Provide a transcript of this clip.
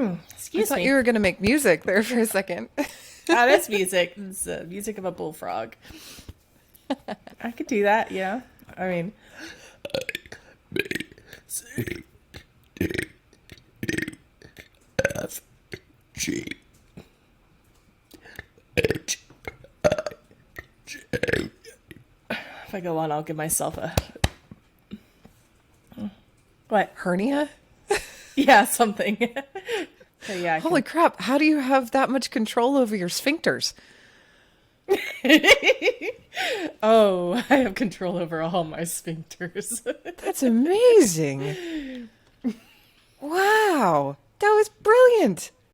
I Excuse thought me. you were going to make music there for a second. That is music. It's the music of a bullfrog. I could do that, yeah. I mean, G H J. if I go on, I'll give myself a. What? Hernia? Yeah, something. So, yeah, I Holy crap. How do you have that much control over your sphincters? Oh, I have control over all my sphincters. That's amazing. Wow. That was brilliant.